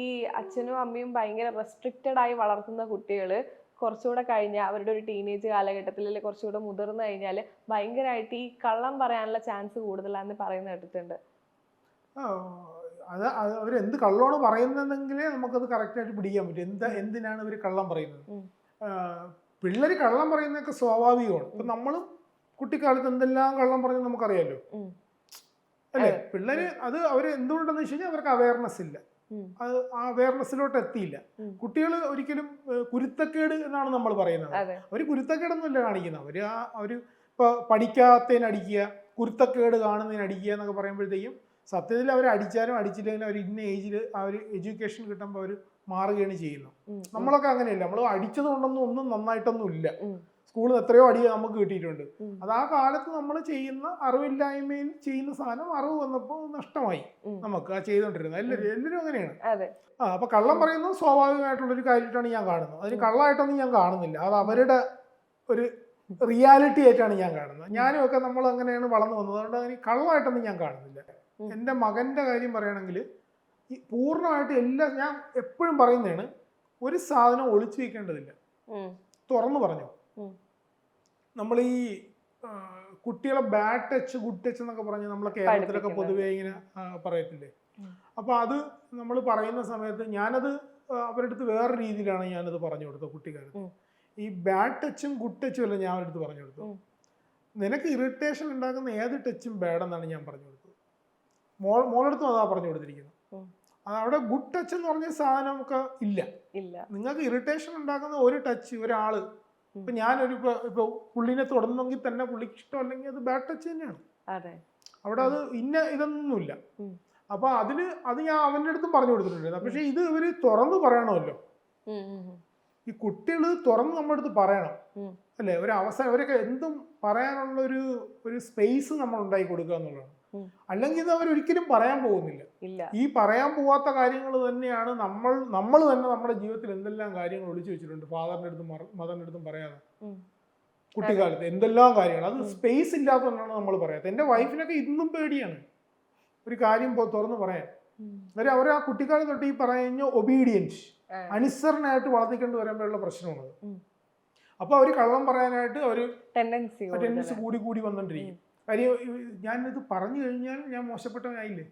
ഈ അച്ഛനും അമ്മയും ഭയങ്കര റെസ്ട്രിക്റ്റഡ് ആയി വളർത്തുന്ന കുട്ടികള് കുറച്ചുകൂടെ കഴിഞ്ഞാൽ അവരുടെ ഒരു ടീനേജ് കാലഘട്ടത്തിൽ അല്ലെങ്കിൽ കുറച്ചുകൂടെ മുതിർന്നു കഴിഞ്ഞാൽ ഭയങ്കരമായിട്ട് ഈ കള്ളം പറയാനുള്ള ചാൻസ് കൂടുതലാന്ന് പറയുന്നത് കേട്ടിട്ടുണ്ട്. അത് അവരെന്ത് കള്ളമാണ് പറയുന്നതെങ്കിലേ നമുക്കത് കറക്റ്റായിട്ട് പിടിക്കാൻ പറ്റും. എന്തിനാണ് ഇവർ കള്ളം പറയുന്നത്. പിള്ളേർ കള്ളം പറയുന്നതൊക്കെ സ്വാഭാവികമാണ്. ഇപ്പം നമ്മളും കുട്ടിക്കാലത്ത് എന്തെല്ലാം കള്ളം പറഞ്ഞ് നമുക്കറിയാലോ അല്ലേ. പിള്ളേർ അത് അവർ എന്തുകൊണ്ടെന്ന് വെച്ച് കഴിഞ്ഞാൽ അവർക്ക് അവയർനെസ് ഇല്ല. അത് ആ അവയർനെസ്സിലോട്ട് എത്തിയില്ല. കുട്ടികൾ ഒരിക്കലും കുരുത്തക്കേട് എന്നാണ് നമ്മൾ പറയുന്നത്. അവർ കുരുത്തക്കേടൊന്നുമില്ല കാണിക്കുന്നത്. അവർ ഇപ്പോൾ പഠിക്കാത്തതിന് അടിക്കുക, കുരുത്തക്കേട് കാണുന്നതിന് അടിക്കുക എന്നൊക്കെ പറയുമ്പോഴത്തേക്കും സത്യത്തിൽ അവർ അടിച്ചാലും അടിച്ചില്ലെങ്കിലും അവർ ഇന്ന ഏജിൽ ആ ഒരു എഡ്യൂക്കേഷൻ കിട്ടുമ്പോൾ അവർ മാറുകയാണ് ചെയ്യുന്നത്. നമ്മളൊക്കെ അങ്ങനെയല്ല. നമ്മൾ അടിച്ചത് കൊണ്ടൊന്നും ഒന്നും നന്നായിട്ടൊന്നും ഇല്ല. സ്കൂളിൽ എത്രയോ അടി നമുക്ക് കിട്ടിയിട്ടുണ്ട്. അത് ആ കാലത്ത് നമ്മൾ ചെയ്യുന്ന അറിവില്ലായ്മയിൽ ചെയ്യുന്ന സാധനം അറിവ് വന്നപ്പോൾ നഷ്ടമായി നമുക്ക് ആ ചെയ്തുകൊണ്ടിരുന്നത്. എല്ലാവരും അങ്ങനെയാണ്. അപ്പൊ കള്ളം പറയുന്നത് സ്വാഭാവികമായിട്ടുള്ളൊരു കാര്യമായിട്ടാണ് ഞാൻ കാണുന്നത്. അതിന് കള്ളമായിട്ടൊന്നും ഞാൻ കാണുന്നില്ല. അത് അവരുടെ ഒരു റിയാലിറ്റി ആയിട്ടാണ് ഞാൻ കാണുന്നത്. ഞാനും ഒക്കെ നമ്മൾ അങ്ങനെയാണ് വളർന്നു വന്നത്. അതുകൊണ്ട് അതിന് കള്ളമായിട്ടൊന്നും ഞാൻ കാണുന്നില്ല. എൻ്റെ മകൻ്റെ കാര്യം പറയുകയാണെങ്കിൽ ഈ പൂർണ്ണമായിട്ട് എല്ലാം ഞാൻ എപ്പോഴും പറയുന്നതാണ്, ഒരു സാധനം ഒളിച്ചു വയ്ക്കേണ്ടതില്ല. തുറന്നു പറഞ്ഞു. നമ്മൾ ഈ കുട്ടികളെ ബാഡ് ടച്ച് ഗുഡ് ടച്ച് എന്നൊക്കെ പറഞ്ഞ് നമ്മളെ കേരളത്തിലൊക്കെ പൊതുവെ ഇങ്ങനെ പറയത്തില്ലേ. അപ്പോൾ അത് നമ്മൾ പറയുന്ന സമയത്ത് ഞാനത് അവരുടെ അടുത്ത് വേറെ രീതിയിലാണ് ഞാനത് പറഞ്ഞു കൊടുത്തത്. കുട്ടിക്കാലത്ത് ഈ ബാഡ് ടച്ചും ഗുഡ് ടച്ചും അല്ല ഞാൻ അവരുടെ അടുത്ത് പറഞ്ഞു കൊടുത്തു. നിനക്ക് ഇറിറ്റേഷൻ ഉണ്ടാക്കുന്ന ഏത് ടച്ചും ബാഡെന്നാണ് ഞാൻ പറഞ്ഞു കൊടുത്തത്. മോളെടുത്തും അതാ പറഞ്ഞു കൊടുത്തിരിക്കുന്നത്. അവിടെ ഗുഡ് ടച്ച് എന്ന് പറഞ്ഞ സാധനമൊക്കെ ഇല്ല. നിങ്ങൾക്ക് ഇറിറ്റേഷൻ ഉണ്ടാക്കുന്ന ഒരു ടച്ച് ഒരാള്, ഇപ്പൊ ഞാനൊരു ഇപ്പൊ പുള്ളിനെ തൊടുന്നെങ്കിൽ തന്നെ പുള്ളിക്ക് ഇഷ്ടമല്ലെങ്കിൽ അത് ബാഡ് ടച്ച് തന്നെയാണ്. അവിടെ അത് ഇന്ന ഇതൊന്നുമില്ല. അപ്പൊ അത് ഞാൻ അവന്റെ അടുത്തും പറഞ്ഞു കൊടുത്തിട്ടുണ്ട്. പക്ഷെ ഇത് ഇവര് തുറന്നു പറയണമല്ലോ. ഈ കുട്ടികൾ തുറന്ന് നമ്മുടെ അടുത്ത് പറയണം അല്ലേ. ഒരു അവസരം അവരൊക്കെ എന്തും പറയാനുള്ള ഒരു സ്പേസ് നമ്മൾ ഉണ്ടാക്കി കൊടുക്കുക എന്നുള്ളതാണ്. അല്ലെങ്കിൽ ഇത് അവരൊരിക്കലും പറയാൻ പോകുന്നില്ല. ഈ പറയാൻ പോവാത്ത കാര്യങ്ങൾ തന്നെയാണ് നമ്മൾ തന്നെ നമ്മുടെ ജീവിതത്തിൽ എന്തെല്ലാം കാര്യങ്ങൾ ഒളിച്ചു വെച്ചിട്ടുണ്ട്. ഫാദറിന്റെ അടുത്തും മദറിന്റെ അടുത്തും പറയാതെ കുട്ടിക്കാലത്ത് എന്തെല്ലാം കാര്യങ്ങൾ. അത് സ്പേസ് ഇല്ലാത്തതുകൊണ്ടാണ് നമ്മൾ പറയാത്തത്. എൻ്റെ വൈഫിനൊക്കെ ഇന്നും പേടിയാണ് ഒരു കാര്യം തുറന്ന് പറയാൻ. അവർ ആ കുട്ടിക്കാലം തൊട്ട് ഈ പറയുന്ന ഒബീഡിയൻസ് അനുസരണയായിട്ട് വളർത്തിക്കൊണ്ട് വരുമ്പോഴുള്ള പ്രശ്നമാണത്. അപ്പൊ അവർ കള്ളം പറയാനായിട്ട് ഒരു ടെൻഡൻസി കൂടി വന്നോണ്ടിരിക്കും. കാര്യം ഞാനിത് പറഞ്ഞു കഴിഞ്ഞാൽ ഞാൻ മോശപ്പെട്ടവനായില്ലേ.